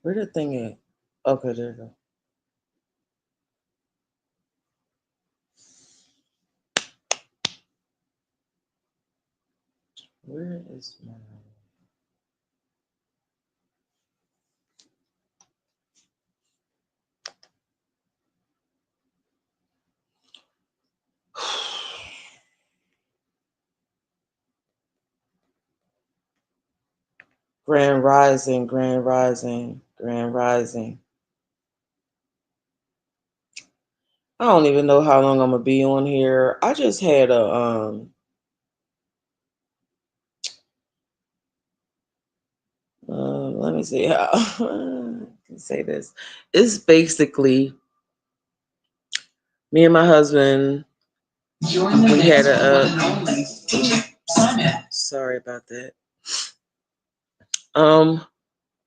Where the thing at? Okay, there you go. Where is my Grand Rising, Grand Rising, Grand Rising. I don't even know how long I'm gonna be on here. I just had a let me see how I can say this. It's basically me and my husband. We had sorry about that. Um,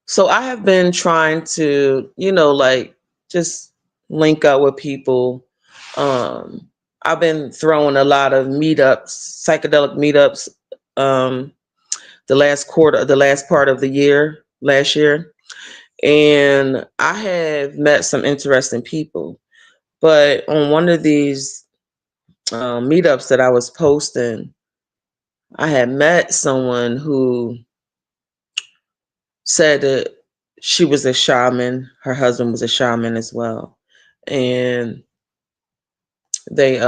so I have been trying to, like just link up with people. Um, I've been throwing a lot of meetups, psychedelic meetups, um, the last part of the year, last year. And I have met some interesting people. But on one of these meetups that I was posting, I had met someone who said that she was a shaman. Her husband was a shaman as well. And they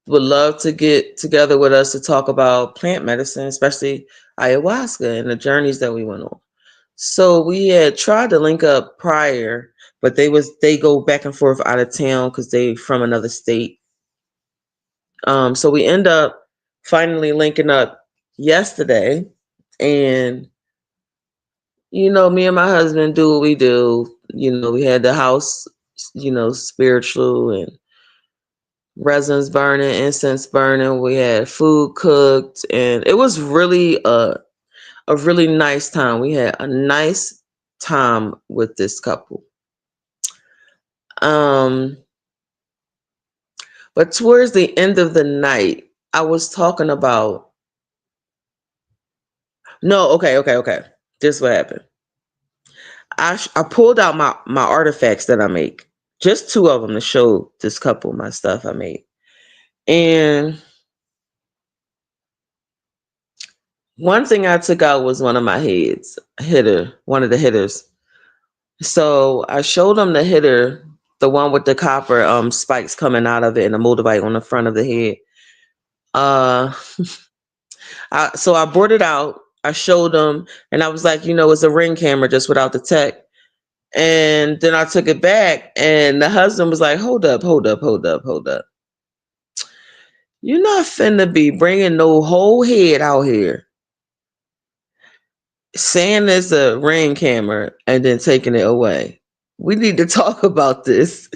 would love to get together with us to talk about plant medicine, especially ayahuasca and the journeys that we went on. So we had tried to link up prior, but they go back and forth out of town because they from another state. So we end up finally linking up yesterday, and me and my husband do what we do. We had the house, spiritual and resins burning, incense burning. We had food cooked, and it was really a really nice time. We had a nice time with this couple. Um, but towards the end of the night, I was talking about no, okay. This is what happened. I pulled out my artifacts that I make, just two of them to show this couple my stuff I made, and one thing I took out was one of my heads, one of the hitters. So I showed them the hitter, the one with the copper spikes coming out of it and the motorbike on the front of the head. Uh, so I brought it out. I showed them, and I was like, it's a ring camera just without the tech. And then I took it back, and the husband was like, "Hold up, hold up, hold up, hold up. You're not finna be bringing no whole head out here, saying there's a ring camera, and then taking it away. We need to talk about this."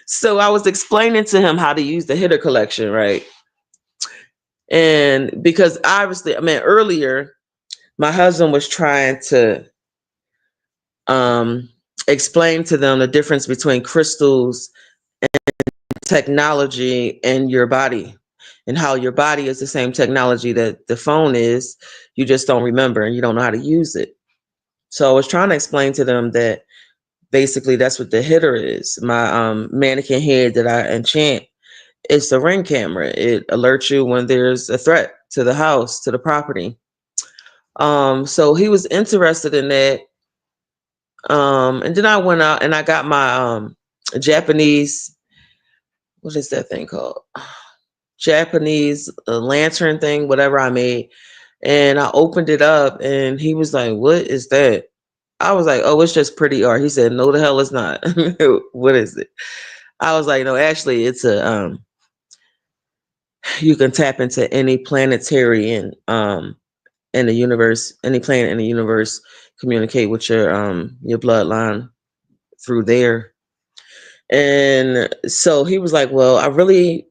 So I was explaining to him how to use the hitter collection, right? And because obviously, I mean, earlier, my husband was trying to um, explain to them the difference between crystals, technology, and your body, and how your body is the same technology that the phone is. You just don't remember and you don't know how to use it. So I was trying to explain to them that basically that's what the hitter is. My mannequin head that I enchant, it's the ring camera. It alerts you when there's a threat to the house, to the property. So he was interested in that. And then I went out and I got my Japanese, what is that thing called? Japanese lantern thing, whatever I made. And I opened it up and he was like, "What is that?" I was like, "Oh, it's just pretty art." He said, "No, the hell it's not." What is it? I was like, "No, actually it's a you can tap into any planetary and in the universe, any planet in the universe, communicate with your bloodline through there." And so he was like, "Well, I really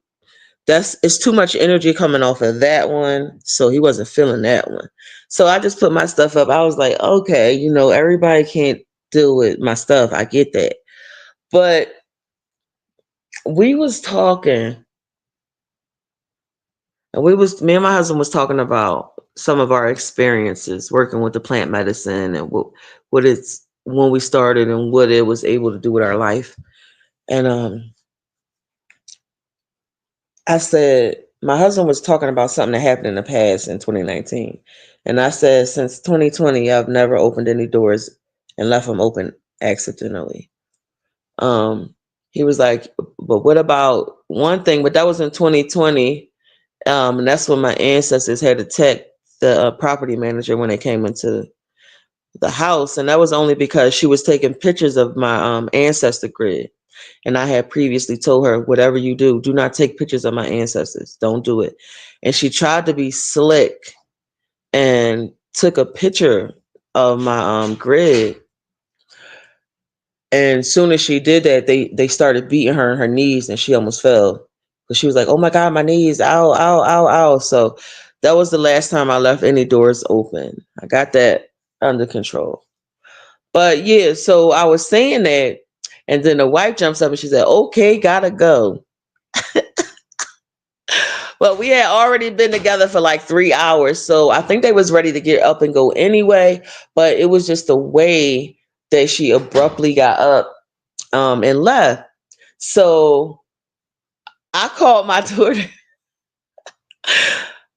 it's too much energy coming off of that one." So he wasn't feeling that one. So I just put my stuff up. I was like, okay, everybody can't deal with my stuff. I get that. But we was talking, and me and my husband was talking about some of our experiences working with the plant medicine and what it's when we started and what it was able to do with our life. And I said, my husband was talking about something that happened in the past in 2019. And I said, since 2020, I've never opened any doors and left them open accidentally. Um, he was like, but what about one thing? But that was in 2020. And that's when my ancestors had to text the property manager when they came into the house. And that was only because she was taking pictures of my ancestor grid. And I had previously told her, whatever you do, do not take pictures of my ancestors. Don't do it. And she tried to be slick and took a picture of my grid. And as soon as she did that, they started beating her in her knees and she almost fell. Because she was like, oh my God, my knees, ow, ow, ow, ow. So that was the last time I left any doors open. I got that under control. But yeah, so I was saying that, and then the wife jumps up and she said, okay, gotta go. Well, we had already been together for like 3 hours, so I think they was ready to get up and go anyway, but it was just the way that she abruptly got up and left. So I called my daughter.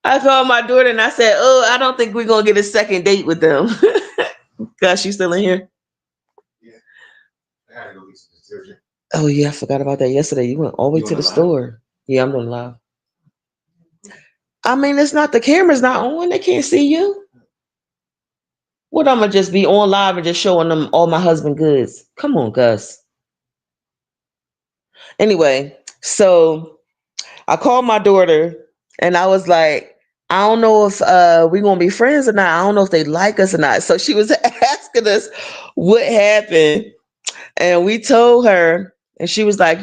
I called my daughter and I said, oh, I don't think we're going to get a second date with them. Gosh, you still in here? Yeah. I gotta go get some detergent. Oh, yeah, I forgot about that yesterday. You went all the way to the store. Yeah, I'm doing live. I mean, it's not, the camera's not on. They can't see you. What, I'm going to just be on live and just showing them all my husband goods? Come on, Gus. Anyway, so I called my daughter and I was like, I don't know if we're going to be friends or not. I don't know if they like us or not. So she was asking us what happened. And we told her, and she was like,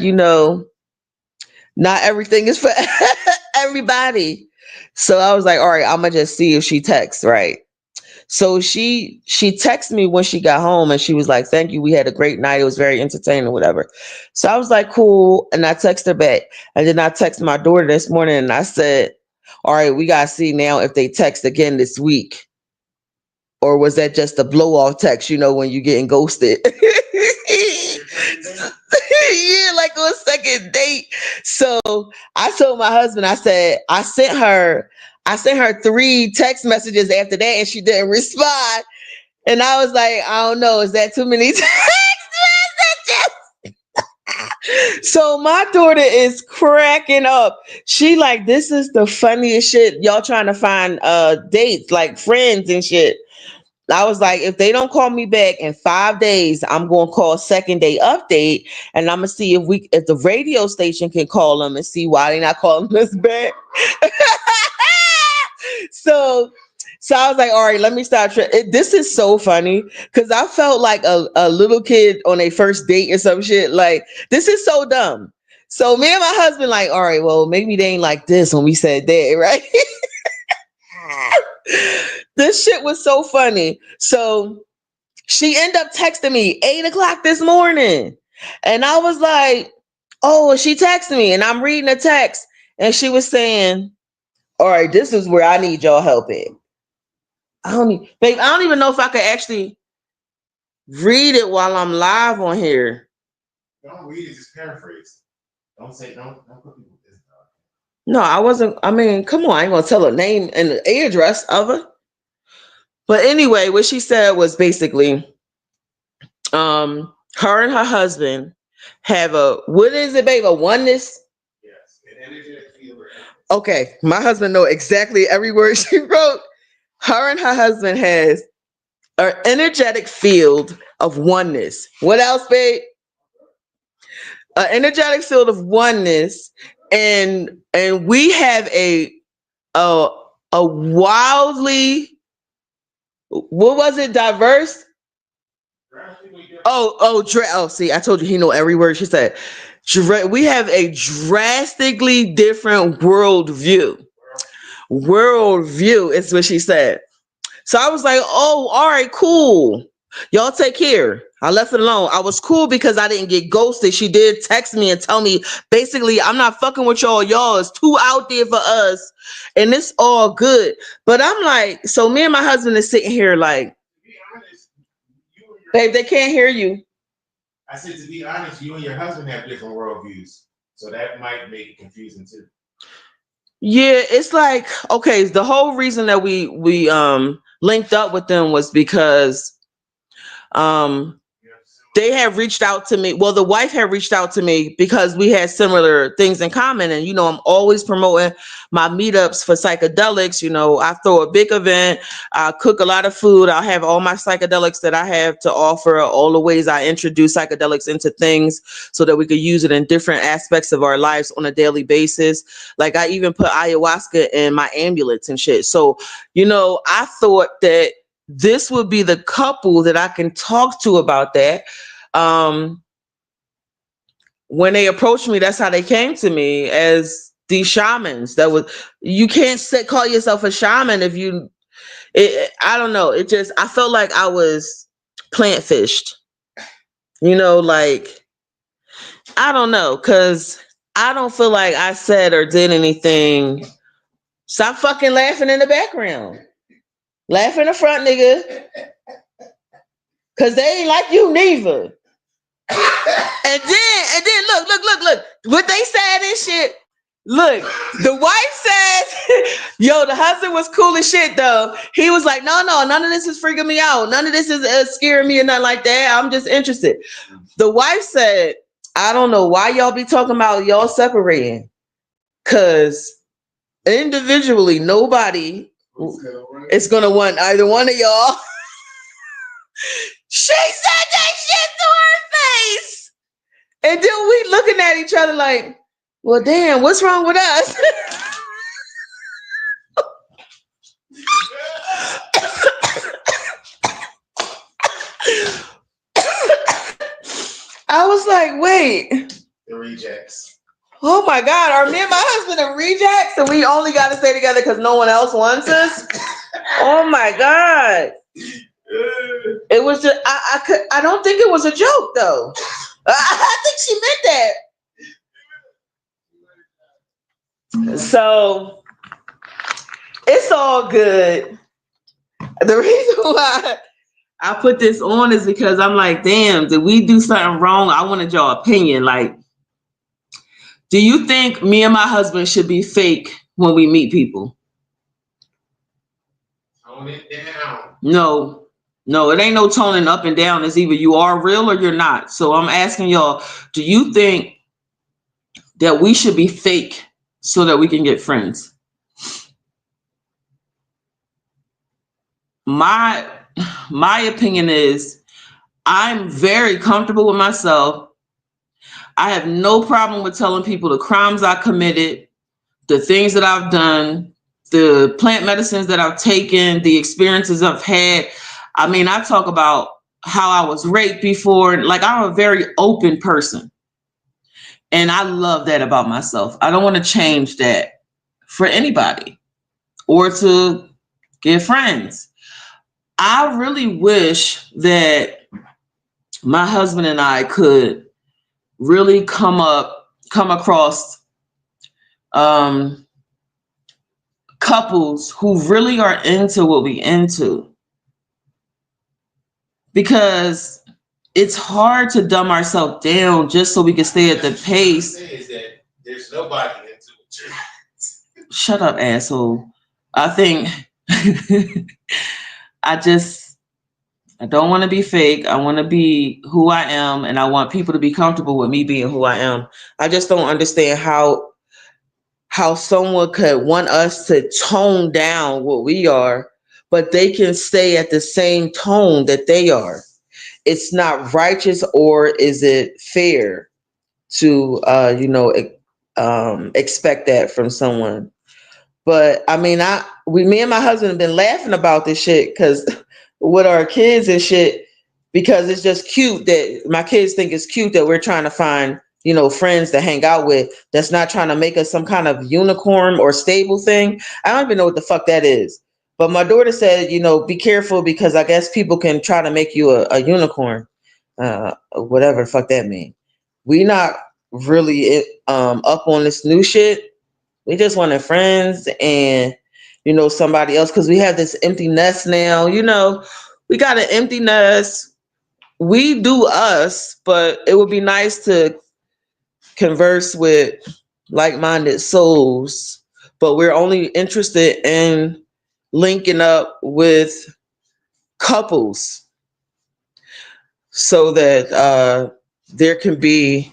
not everything is for everybody. So I was like, all right, I'm going to just see if she texts, right? So she texted me when she got home and she was like, thank you. We had a great night. It was very entertaining, whatever. So I was like, cool. And I texted her back. And then I texted my daughter this morning and I said, all right, we got to see now if they text again this week. Or was that just a blow off text, when you're getting ghosted? Yeah, like on a second date. So I told my husband, I said, I sent her 3 text messages after that and she didn't respond. And I was like, I don't know, is that too many text messages? So my daughter is cracking up. She like, this is the funniest shit. Y'all trying to find dates, like friends and shit. I was like, if they don't call me back in 5 days, I'm going to call second day update. And I'm going to see if the radio station can call them and see why they're not calling us back. So I was like, all right, let me start. This is so funny because I felt like a little kid on a first date or some shit. Like, this is so dumb. So me and my husband like, all right, well, maybe they ain't like this when we said that, right? This shit was so funny. So she ended up texting me 8:00 this morning. And I was like, oh, she texted me and I'm reading the text. And she was saying, all right, this is where I need y'all help at. I don't even know if I could actually read it while I'm live on here. Don't read it, just paraphrase. Don't put people this. No, I wasn't. I mean, come on, I ain't gonna tell her name and the address of her. But anyway, what she said was basically, her and her husband have what is it, babe? A oneness? Yes, an energetic field. Okay, my husband know exactly every word she wrote. Her and her husband has an energetic field of oneness. What else, babe? An energetic field of oneness, and we have a wildly, what was it, diverse? See, I told you he know every word she said. We have a drastically different worldview. Worldview is what she said. So I was like, oh, all right, cool. Y'all take care. I left it alone. I was cool because I didn't get ghosted. She did text me and tell me basically, I'm not fucking with y'all. Y'all is too out there for us. And it's all good. But I'm like, so me and my husband is sitting here like, To be honest, you and your babe, they can't hear you. I said to be honest, you and your husband have different worldviews, so that might make it confusing too. Yeah, it's like, okay, the whole reason that we linked up with them was because um You have they similar. had reached out to me. Well, the wife had reached out to me because we had similar things in common. And, I'm always promoting my meetups for psychedelics. I throw a big event, I cook a lot of food, I'll have all my psychedelics that I have to offer, all the ways I introduce psychedelics into things so that we could use it in different aspects of our lives on a daily basis. Like I even put ayahuasca in my amulets and shit. So, I thought that this would be the couple that I can talk to about that. um when they approached me, that's how they came to me, as these shamans. That was, you can't call yourself a shaman if I don't know, it just, I felt like I was plant fished, like, I don't know, because I don't feel like I said or did anything. Stop fucking laughing in the background. Laugh in the front, nigga, because they ain't like you neither. And then look what they said and shit. Look, the wife says, yo, the husband was cool as shit though. He was like, no, none of this is freaking me out. None of this is scaring me or nothing like that. I'm just interested. The wife said, I don't know why y'all be talking about y'all separating. Cause individually, nobody is gonna want either one of y'all. She said that shit to her face. And then we looking at each other like, well, damn, what's wrong with us? I was like, wait, The rejects. oh my God, are me and my husband a rejects and we only got to stay together because no one else wants us? Oh my God. It was just, I don't think it was a joke though. I think she meant that. So it's all good. The reason why I put this on is because I'm like, damn, did we do something wrong? I wanted your opinion. Like, do you think me and my husband should be fake when we meet people? Tone it down. No, it ain't no toning up and down. It's either you are real or you're not. So I'm asking y'all, do you think that we should be fake so that we can get friends? My opinion is I'm very comfortable with myself. I have no problem with telling people the crimes I committed, the things that I've done, the plant medicines that I've taken, the experiences I've had. I mean, I talk about how I was raped before. Like, I'm a very open person. And I love that about myself. I don't want to change that for anybody or to get friends. I really wish that my husband and I could really come across couples who really are into what we into, because it's hard to dumb ourselves down just so we can stay at the pace. Is that there's nobody into it. Shut up, asshole. I think I don't want to be fake. I want to be who I am, and I want people to be comfortable with me being who I am. I just don't understand how someone could want us to tone down what we are, but they can stay at the same tone that they are. It's not righteous, or is it fair to expect that from someone? But I mean, me and my husband have been laughing about this shit because with our kids and shit, because it's just cute that my kids think it's cute that we're trying to find, friends to hang out with. That's not trying to make us some kind of unicorn or stable thing. I don't even know what the fuck that is. But my daughter said, be careful because I guess people can try to make you a unicorn. whatever the fuck that mean. We not really up on this new shit. We just wanted friends and somebody else because we have this empty nest now. We got an empty nest. We do us, but it would be nice to converse with like-minded souls. But we're only interested in linking up with couples so that there can be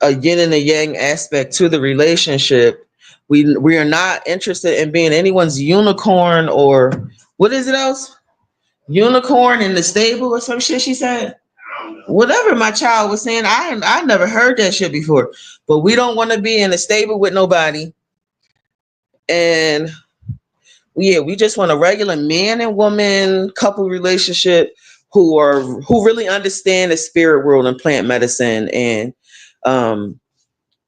a yin and a yang aspect to the relationship. We are not interested in being anyone's unicorn or what is it else? Unicorn in the stable or some shit she said. Whatever my child was saying, I never heard that shit before. But we don't want to be in a stable with nobody. And yeah, we just want a regular man and woman couple relationship who really understand the spirit world and plant medicine and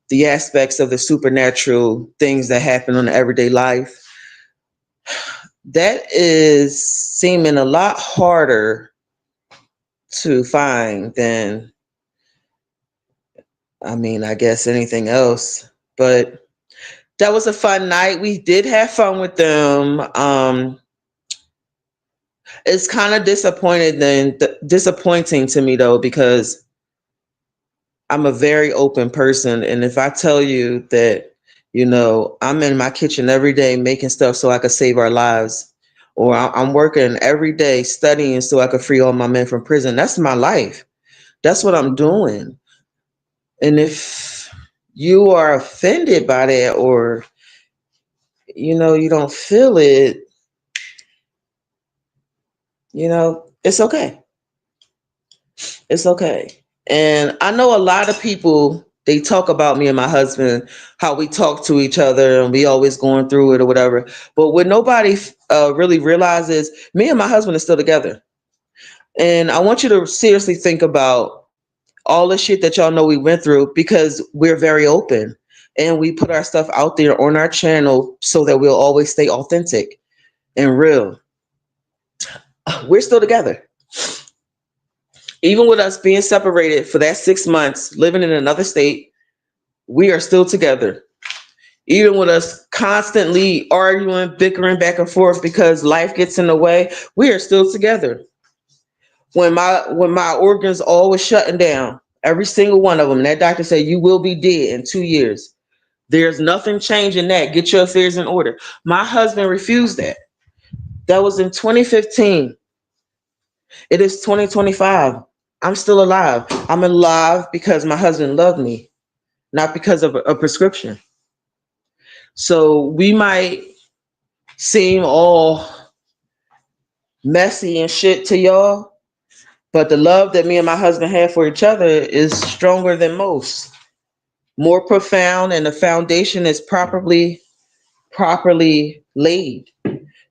the aspects of the supernatural things that happen on the everyday life. That is seeming a lot harder to find than, I guess anything else. But that was a fun night. We did have fun with them. It's kind of disappointing to me though, because I'm a very open person. And if I tell you that, I'm in my kitchen every day making stuff so I could save our lives, or I'm working every day studying so I could free all my men from prison, that's my life. That's what I'm doing. And if you are offended by that or, you don't feel it, it's okay. It's okay. And I know a lot of people, they talk about me and my husband, how we talk to each other and we always going through it or whatever. But what nobody really realizes, me and my husband are still together. And I want you to seriously think about all the shit that y'all know we went through, because we're very open and we put our stuff out there on our channel so that we'll always stay authentic and real. We're still together. Even with us being separated for that 6 months, living in another state, we are still together. Even with us constantly arguing, bickering back and forth because life gets in the way, we are still together. When my organs all was shutting down, every single one of them, that doctor said, you will be dead in 2 years. There's nothing changing that. Get your affairs in order. My husband refused that. That was in 2015. It is 2025. I'm still alive. I'm alive because my husband loved me, not because of a prescription. So we might seem all messy and shit to y'all, but the love that me and my husband have for each other is stronger than most, more profound, and the foundation is properly laid.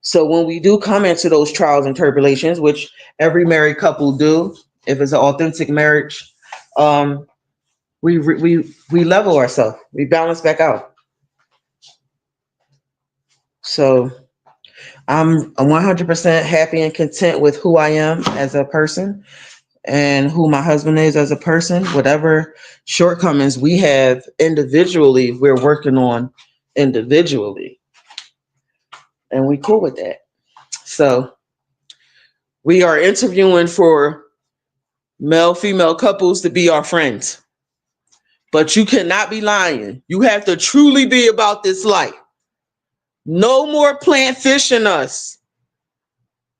So when we do come into those trials and tribulations, which every married couple do, if it's an authentic marriage, we level ourselves, we balance back out. So I'm 100% happy and content with who I am as a person and who my husband is as a person. Whatever shortcomings we have individually, we're working on individually. And we cool with that. So we are interviewing for male-female couples to be our friends. But you cannot be lying. You have to truly be about this life. No more plant fishing us.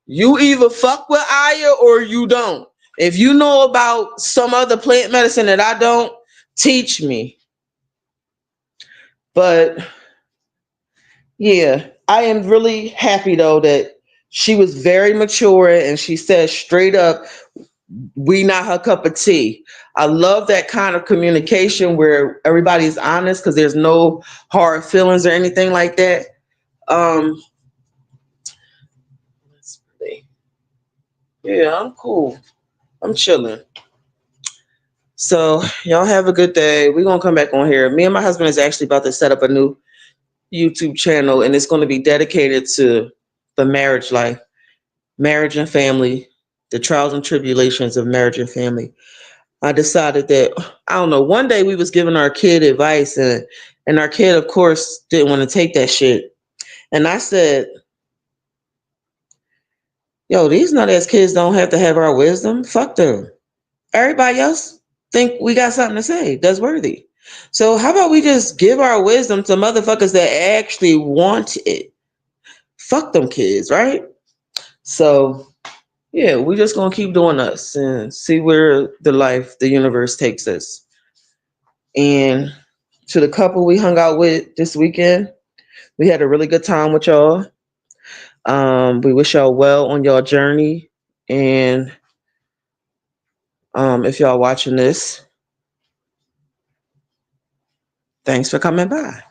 You either fuck with Aya or you don't. If you know about some other plant medicine that I don't, teach me. But yeah, I am really happy though that she was very mature and she said straight up, we not her cup of tea. I love that kind of communication where everybody's honest because there's no hard feelings or anything like that. Yeah, I'm cool. I'm chilling. So y'all have a good day. We're gonna come back on here. Me and my husband is actually about to set up a new YouTube channel, and it's going to be dedicated to the marriage life, marriage and family, the trials and tribulations of marriage and family. I decided that, I don't know, one day we was giving our kid advice, and our kid of course didn't want to take that shit. And I said, yo, these nut ass kids don't have to have our wisdom. Fuck them. Everybody else think we got something to say that's worthy. So how about we just give our wisdom to motherfuckers that actually want it? Fuck them kids, right? So yeah, we just gonna keep doing us and see where the universe takes us. And to the couple we hung out with this weekend, we had a really good time with y'all. We wish y'all well on y'all journey. And if y'all watching this, thanks for coming by.